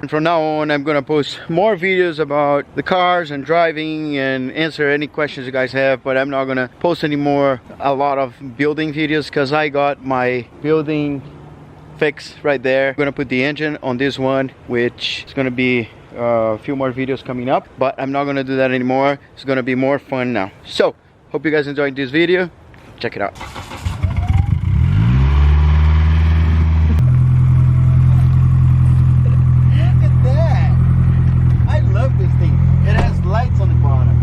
And from now on, I'm gonna post more videos about the cars and driving and answer any questions you guys have, but I'm not gonna post anymore a lot of building videos because I got my building fix right there. I'm gonna put the engine on this one, which is gonna be a few more videos coming up, but I'm not gonna do that anymore. It's gonna be more fun now. So hope you guys enjoyed this video. Check it out. Look at that. I love this thing. It has lights on the bottom.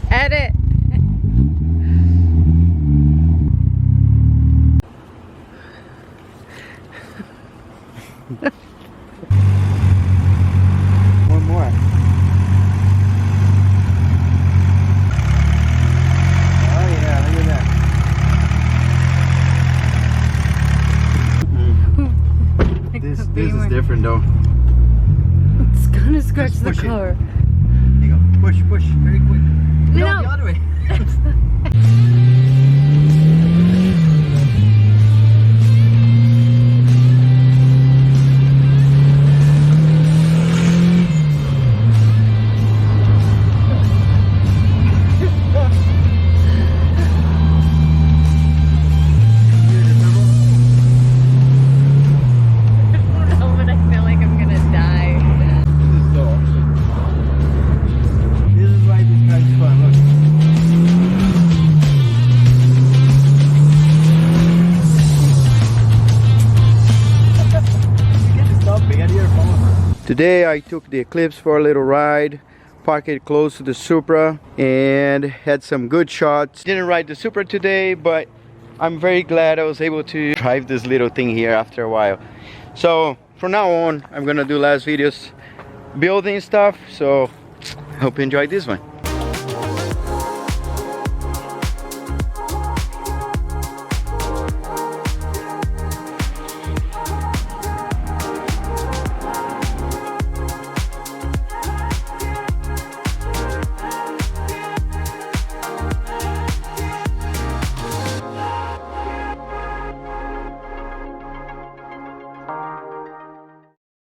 Edit. One more. Oh yeah, look at that. This is different though. It's gonna scratch the push it. car. There you go. Push, very quick. No. The other way. Today I took the Eclipse for a little ride, parked it close to the Supra and had some good shots. Didn't ride the Supra today, but I'm very glad I was able to drive this little thing here after a while. So from now on, I'm gonna do less videos building stuff, so I hope you enjoyed this one.